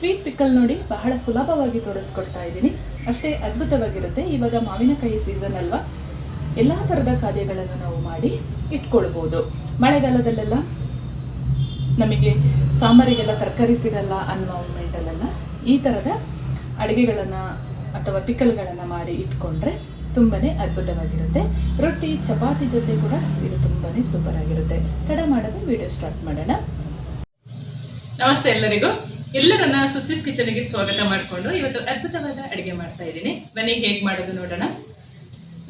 Sweet pickle ನೋಡಿ ಬಹಳ ಸುಲಭವಾಗಿ ತೋರಿಸ್ಕೊಡ್ತಾ ಇದ್ದೀನಿ. ಅಷ್ಟೇ ಅದ್ಭುತವಾಗಿರುತ್ತೆ. ಇವಾಗ ಮಾವಿನಕಾಯಿ ಸೀಸನ್ ಅಲ್ವಾ, ಎಲ್ಲ ಥರದ ಖಾದ್ಯಗಳನ್ನು ನಾವು ಮಾಡಿ ಇಟ್ಕೊಳ್ಬೋದು. ಮಳೆಗಾಲದಲ್ಲೆಲ್ಲ ನಮಗೆ ಸಾಂಬಾರಿಗೆಲ್ಲ ತರಕಾರಿ ಸಿಗಲ್ಲ ಅನ್ನೋ ಮೂಮೆಂಟಲ್ಲೆಲ್ಲ ಈ ಥರದ ಅಡುಗೆಗಳನ್ನು ಅಥವಾ ಪಿಕಲ್ಗಳನ್ನು ಮಾಡಿ ಇಟ್ಕೊಂಡ್ರೆ ತುಂಬಾ ಅದ್ಭುತವಾಗಿರುತ್ತೆ. ರೊಟ್ಟಿ ಚಪಾತಿ ಜೊತೆ ಕೂಡ ಇದು ತುಂಬಾ ಸೂಪರ್ ಆಗಿರುತ್ತೆ. ತಡ ಮಾಡದೆ ವಿಡಿಯೋ ಸ್ಟಾರ್ಟ್ ಮಾಡೋಣ. ನಮಸ್ತೆ ಎಲ್ಲರಿಗೂ. ಎಲ್ಲರನ್ನ ಸುಸಿಸ್ ಕಿಚನ್ಗೆ ಸ್ವಾಗತ ಮಾಡಿಕೊಂಡು ಇವತ್ತು ಅದ್ಭುತವಾದ ಅಡುಗೆ ಮಾಡ್ತಾ ಇದ್ದೀನಿ. ಬನ್ನಿ ಹೇಗೆ ಮಾಡೋದು ನೋಡೋಣ.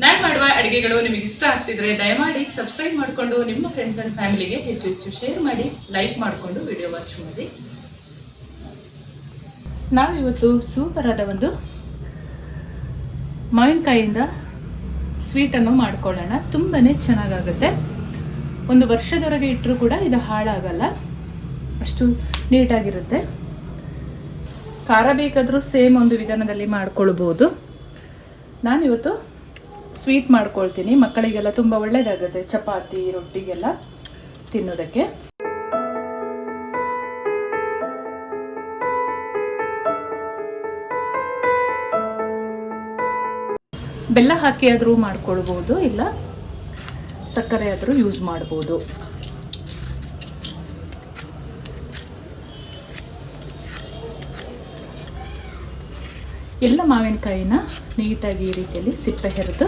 ನಾನು ಮಾಡುವ ಅಡುಗೆಗಳು ನಿಮಗೆ ಇಷ್ಟ ಆಗ್ತಿದ್ರೆ ದಯಮಾಡಿ ಸಬ್ಸ್ಕ್ರೈಬ್ ಮಾಡಿಕೊಂಡು ನಿಮ್ಮ ಫ್ರೆಂಡ್ಸ್ ಆ್ಯಂಡ್ ಫ್ಯಾಮಿಲಿಗೆ ಹೆಚ್ಚು ಹೆಚ್ಚು ಶೇರ್ ಮಾಡಿ, ಲೈಕ್ ಮಾಡಿಕೊಂಡು ವಿಡಿಯೋ ವಾಚ್ ಮಾಡಿ. ನಾವಿವತ್ತು ಸೂಪರ್ ಆದ ಒಂದು ಮಾವಿನಕಾಯಿಯಿಂದ ಸ್ವೀಟನ್ನು ಮಾಡ್ಕೊಳ್ಳೋಣ. ತುಂಬಾ ಚೆನ್ನಾಗಾಗುತ್ತೆ. ಒಂದು ವರ್ಷದವರೆಗೆ ಇಟ್ಟರೂ ಕೂಡ ಇದು ಹಾಳಾಗಲ್ಲ, ಅಷ್ಟು ನೀಟಾಗಿರುತ್ತೆ. ಖಾರ ಬೇಕಾದರೂ ಸೇಮ್ ಒಂದು ವಿಧಾನದಲ್ಲಿ ಮಾಡ್ಕೊಳ್ಬೋದು. ನಾನಿವತ್ತು ಸ್ವೀಟ್ ಮಾಡ್ಕೊಳ್ತೀನಿ. ಮಕ್ಕಳಿಗೆಲ್ಲ ತುಂಬ ಒಳ್ಳೆಯದಾಗುತ್ತೆ ಚಪಾತಿ ರೊಟ್ಟಿಗೆಲ್ಲ ತಿನ್ನೋದಕ್ಕೆ. ಬೆಲ್ಲ ಹಾಕಿ ಆದರೂ ಮಾಡ್ಕೊಳ್ಬೋದು, ಇಲ್ಲ ಸಕ್ಕರೆ ಆದರೂ ಯೂಸ್ ಮಾಡ್ಬೋದು. ಎಲ್ಲ ಮಾವಿನಕಾಯಿನ ನೀಟಾಗಿ ಈ ರೀತಿಯಲ್ಲಿ ಸಿಪ್ಪೆ ಹೆರೆದು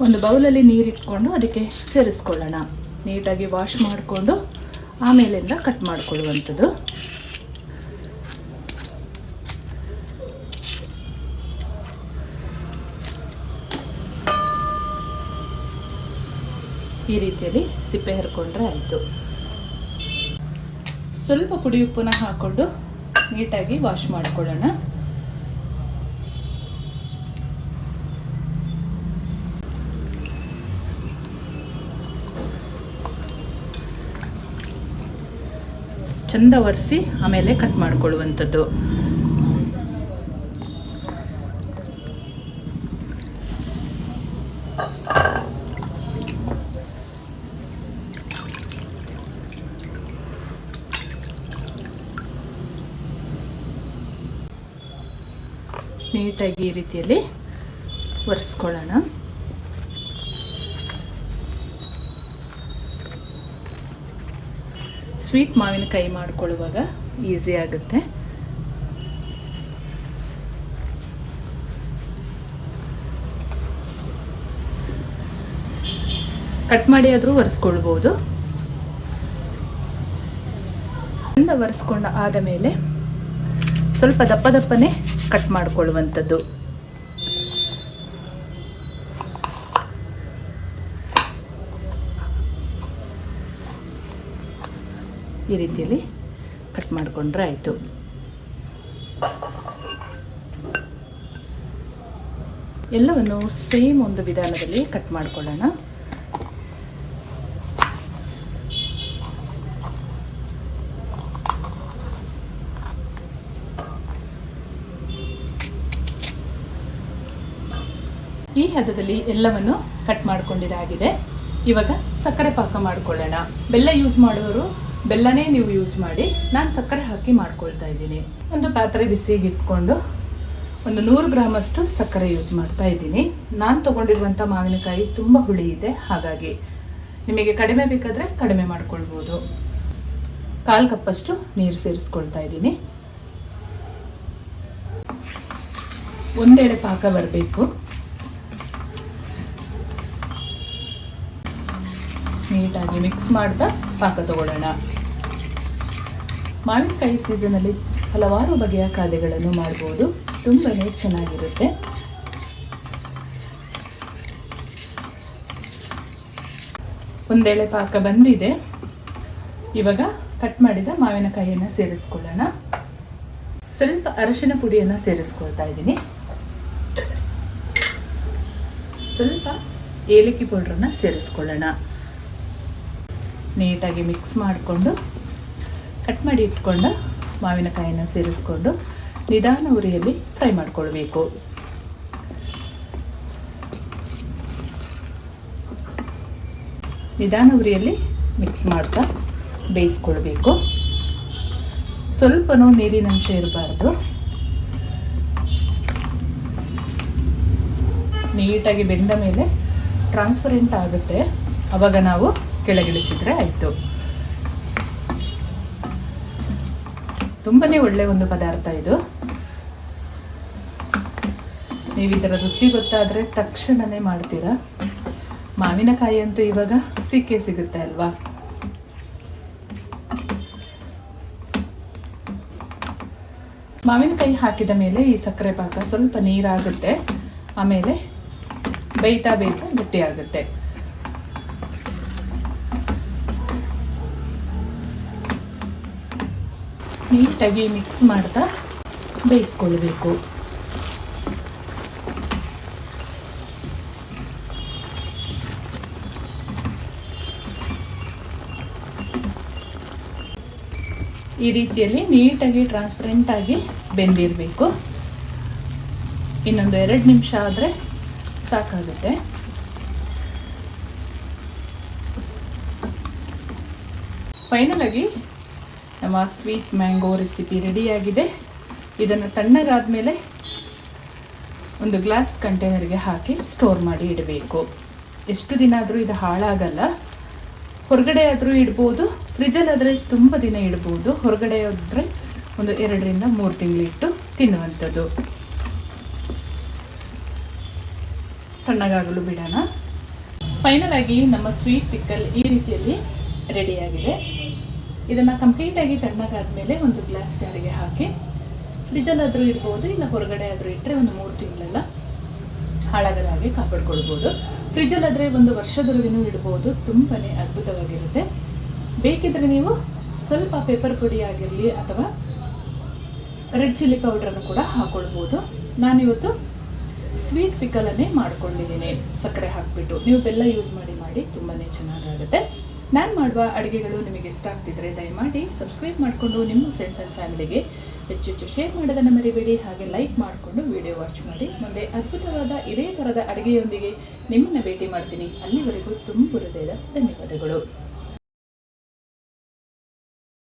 ಒಂದು ಬೌಲಲ್ಲಿ ನೀರಿಟ್ಕೊಂಡು ಅದಕ್ಕೆ ಸೇರಿಸ್ಕೊಳ್ಳೋಣ. ನೀಟಾಗಿ ವಾಶ್ ಮಾಡಿಕೊಂಡು ಆಮೇಲಿಂದ ಕಟ್ ಮಾಡಿಕೊಳ್ಳುವಂಥದ್ದು. ಈ ರೀತಿಯಲ್ಲಿ ಸಿಪ್ಪೆ ಹೆರ್ಕೊಂಡ್ರೆ ಆಯಿತು. ಸ್ವಲ್ಪ ಪುಡಿ ಉಪ್ಪನ್ನ ಹಾಕ್ಕೊಂಡು ನೀಟಾಗಿ ವಾಶ್ ಮಾಡಿಕೊಳ್ಳೋಣ. ಚಂದ ಒರೆಸಿ ಆಮೇಲೆ ಕಟ್ ಮಾಡಿಕೊಳ್ಳುವಂಥದ್ದು. ನೀಟಾಗಿ ಈ ರೀತಿಯಲ್ಲಿ ಒರೆಸ್ಕೊಳ್ಳೋಣ. ಸ್ವೀಟ್ ಮಾವಿನಕಾಯಿ ಮಾಡ್ಕೊಳ್ಳುವಾಗ ಈಸಿ ಆಗುತ್ತೆ. ಕಟ್ ಮಾಡಿ ಆದರೂ ಒರೆಸ್ಕೊಳ್ಬೋದು. ಚಂದ ಒರೆಸ್ಕೊಂಡ ಆದ ಮೇಲೆ ಸ್ವಲ್ಪ ದಪ್ಪ ದಪ್ಪನೇ ಕಟ್ ಮಾಡಿಕೊಳ್ಳುವಂಥದ್ದು. ಈ ರೀತಿಯಲ್ಲಿ ಕಟ್ ಮಾಡಿಕೊಂಡ್ರೆ ಆಯಿತು. ಎಲ್ಲವನ್ನು ಸೇಮ್ ಒಂದು ವಿಧಾನದಲ್ಲಿ ಕಟ್ ಮಾಡಿಕೊಳ್ಳೋಣ. ಈ ಹದದಲ್ಲಿ ಎಲ್ಲವನ್ನು ಕಟ್ ಮಾಡ್ಕೊಂಡಿದ್ದಾಗಿದೆ. ಇವಾಗ ಸಕ್ಕರೆ ಪಾಕ ಮಾಡ್ಕೊಳ್ಳೋಣ. ಬೆಲ್ಲ ಯೂಸ್ ಮಾಡುವವರು ಬೆಲ್ಲನೇ ನೀವು ಯೂಸ್ ಮಾಡಿ, ನಾನು ಸಕ್ಕರೆ ಹಾಕಿ ಮಾಡ್ಕೊಳ್ತಾ ಇದ್ದೀನಿ. ಒಂದು ಪಾತ್ರೆ ಬಿಸಿಗೆ ಇಟ್ಕೊಂಡು ಒಂದು 100 ಗ್ರಾಮಷ್ಟು ಸಕ್ಕರೆ ಯೂಸ್ ಮಾಡ್ತಾ ಇದ್ದೀನಿ. ನಾನು ತೊಗೊಂಡಿರುವಂಥ ಮಾವಿನಕಾಯಿ ತುಂಬ ಹುಳಿ ಇದೆ, ಹಾಗಾಗಿ ನಿಮಗೆ ಕಡಿಮೆ ಬೇಕಾದರೆ ಕಡಿಮೆ ಮಾಡ್ಕೊಳ್ಬೋದು. 1/4 ಕಪ್ಪಷ್ಟು ನೀರು ಸೇರಿಸ್ಕೊಳ್ತಾ ಇದ್ದೀನಿ. ಒಂದೆಳೆ ಪಾಕ ಬರಬೇಕು. ನೀಟಾಗಿ ಮಿಕ್ಸ್ ಮಾಡ್ತಾ ಪಾಕ ತಗೊಳ್ಳೋಣ. ಮಾವಿನಕಾಯಿ ಸೀಸನಲ್ಲಿ ಹಲವಾರು ಬಗೆಯ ಖಾದ್ಯಗಳನ್ನು ಮಾಡ್ಬೋದು. ತುಂಬಾ ಚೆನ್ನಾಗಿರುತ್ತೆ. ಒಂದೆಳೆ ಪಾಕ ಬಂದಿದೆ. ಇವಾಗ ಕಟ್ ಮಾಡಿದ ಮಾವಿನಕಾಯಿಯನ್ನು ಸೇರಿಸ್ಕೊಳ್ಳೋಣ. ಸ್ವಲ್ಪ ಅರಿಶಿನ ಪುಡಿಯನ್ನು ಸೇರಿಸ್ಕೊಳ್ತಾ ಇದ್ದೀನಿ. ಸ್ವಲ್ಪ ಏಲಕ್ಕಿ ಪೌಡ್ರನ್ನು ಸೇರಿಸ್ಕೊಳ್ಳೋಣ. ನೀಟಾಗಿ ಮಿಕ್ಸ್ ಮಾಡಿಕೊಂಡು ಕಟ್ ಮಾಡಿ ಇಟ್ಕೊಂಡು ಮಾವಿನಕಾಯಿನ ಸೇರಿಸ್ಕೊಂಡು ನಿಧಾನ ಉರಿಯಲ್ಲಿ ಫ್ರೈ ಮಾಡಿಕೊಳ್ಬೇಕು. ನಿಧಾನ ಉರಿಯಲ್ಲಿ ಮಿಕ್ಸ್ ಮಾಡ್ತಾ ಬೇಯಿಸ್ಕೊಳ್ಬೇಕು. ಸ್ವಲ್ಪನೂ ನೀರಿನಂಶ ಇರಬಾರ್ದು. ನೀಟಾಗಿ ಬೆಂದ ಮೇಲೆ ಟ್ರಾನ್ಸ್ಪರೆಂಟ್ ಆಗುತ್ತೆ, ಆವಾಗ ನಾವು ಕೆಳಗಿಳಿಸಿದರೆ ಆಯಿತು. ತುಂಬಾ ಒಳ್ಳೆಯ ಒಂದು ಪದಾರ್ಥ ಇದು. ನೀವು ಇದರ ರುಚಿ ಗೊತ್ತಾದರೆ ತಕ್ಷಣವೇ ಮಾಡ್ತೀರಾ. ಮಾವಿನಕಾಯಿ ಅಂತೂ ಇವಾಗ ಸಿಕ್ಕೇ ಸಿಗುತ್ತೆ ಅಲ್ವಾ. ಮಾವಿನಕಾಯಿ ಹಾಕಿದ ಮೇಲೆ ಈ ಸಕ್ಕರೆ ಪಾಕ ಸ್ವಲ್ಪ ನೀರಾಗುತ್ತೆ, ಆಮೇಲೆ ಬೇಯ್ತಾ ಗಟ್ಟಿಯಾಗುತ್ತೆ. ನೀಟಾಗಿ ಮಿಕ್ಸ್ ಮಾಡ್ತಾ ಬೇಯಿಸ್ಕೊಳ್ಬೇಕು. ಈ ರೀತಿಯಲ್ಲಿ ನೀಟಾಗಿ ಟ್ರಾನ್ಸ್ಪರೆಂಟ್ ಆಗಿ ಬೆಂದಿರಬೇಕು. ಇನ್ನೊಂದು 2 ನಿಮಿಷ ಆದರೆ ಸಾಕಾಗುತ್ತೆ. ಫೈನಲ್ ಆಗಿ ನಮ್ಮ ಸ್ವೀಟ್ ಮ್ಯಾಂಗೋ ರೆಸಿಪಿ ರೆಡಿಯಾಗಿದೆ. ಇದನ್ನು ತಣ್ಣಗಾದ್ಮೇಲೆ ಒಂದು ಗ್ಲಾಸ್ ಕಂಟೈನರ್ಗೆ ಹಾಕಿ ಸ್ಟೋರ್ ಮಾಡಿ ಇಡಬೇಕು. ಎಷ್ಟು ದಿನ ಆದರೂ ಇದು ಹಾಳಾಗಲ್ಲ. ಹೊರಗಡೆ ಆದರೂ ಇಡ್ಬೋದು, ಫ್ರಿಜ್ಜಲ್ಲಾದರೆ ತುಂಬ ದಿನ ಇಡ್ಬೋದು. ಹೊರಗಡೆ ಆದರೆ ಒಂದು 2 ರಿಂದ 3 ತಿಂಗಳಿಟ್ಟು ತಿನ್ನುವಂಥದ್ದು. ತಣ್ಣಗಾಗಲು ಬಿಡೋಣ. ಫೈನಲ್ ಆಗಿ ನಮ್ಮ ಸ್ವೀಟ್ ಪಿಕ್ಕಲ್ ಈ ರೀತಿಯಲ್ಲಿ ರೆಡಿಯಾಗಿದೆ. ಇದನ್ನು ಕಂಪ್ಲೀಟಾಗಿ ತಣ್ಣಗಾದ್ಮೇಲೆ ಒಂದು ಗ್ಲಾಸ್ ಜಾರಿಗೆ ಹಾಕಿ ಫ್ರಿಜ್ಜಲ್ಲಾದರೂ ಇಡ್ಬೋದು, ಇಲ್ಲ ಹೊರಗಡೆ ಆದರೂ ಇಟ್ಟರೆ ಒಂದು 3 ತಿಂಗಳೆಲ್ಲ ಹಾಳಾಗದ ಹಾಗೆ ಕಾಪಾಡ್ಕೊಳ್ಬೋದು. ಫ್ರಿಜ್ಜಲ್ಲಾದರೆ 1 ವರ್ಷದವರೆಗೂ ಇಡ್ಬೋದು. ತುಂಬಾ ಅದ್ಭುತವಾಗಿರುತ್ತೆ. ಬೇಕಿದ್ರೆ ನೀವು ಸ್ವಲ್ಪ ಪೆಪ್ಪರ್ ಪುಡಿ ಆಗಿರಲಿ ಅಥವಾ ರೆಡ್ ಚಿಲ್ಲಿ ಪೌಡ್ರನ್ನು ಕೂಡ ಹಾಕ್ಕೊಳ್ಬೋದು. ನಾನಿವತ್ತು ಸ್ವೀಟ್ ಪಿಕ್ಕಲನ್ನೇ ಮಾಡ್ಕೊಂಡಿದ್ದೀನಿ ಸಕ್ಕರೆ ಹಾಕಿಬಿಟ್ಟು. ನೀವು ಬೆಲ್ಲ ಯೂಸ್ ಮಾಡಿ ತುಂಬಾ ಚೆನ್ನಾಗಾಗುತ್ತೆ. ನಾನು ಮಾಡುವ ಅಡುಗೆಗಳು ನಿಮಗೆ ಇಷ್ಟ ಆಗ್ತಿದ್ರೆ ದಯಮಾಡಿ ಸಬ್ಸ್ಕ್ರೈಬ್ ಮಾಡಿಕೊಂಡು ನಿಮ್ಮ ಫ್ರೆಂಡ್ಸ್ ಆ್ಯಂಡ್ ಫ್ಯಾಮಿಲಿಗೆ ಹೆಚ್ಚು ಶೇರ್ ಮಾಡೋದನ್ನು ಮರಿಬೇಡಿ. ಹಾಗೆ ಲೈಕ್ ಮಾಡಿಕೊಂಡು ವಿಡಿಯೋ ವಾಚ್ ಮಾಡಿ. ಮುಂದೆ ಅದ್ಭುತವಾದ ಇದೇ ಥರದ ಅಡುಗೆಯೊಂದಿಗೆ ನಿಮ್ಮನ್ನು ಭೇಟಿ ಮಾಡ್ತೀನಿ. ಅಲ್ಲಿವರೆಗೂ ತುಂಬ ಹೃದಯದ ಧನ್ಯವಾದಗಳು.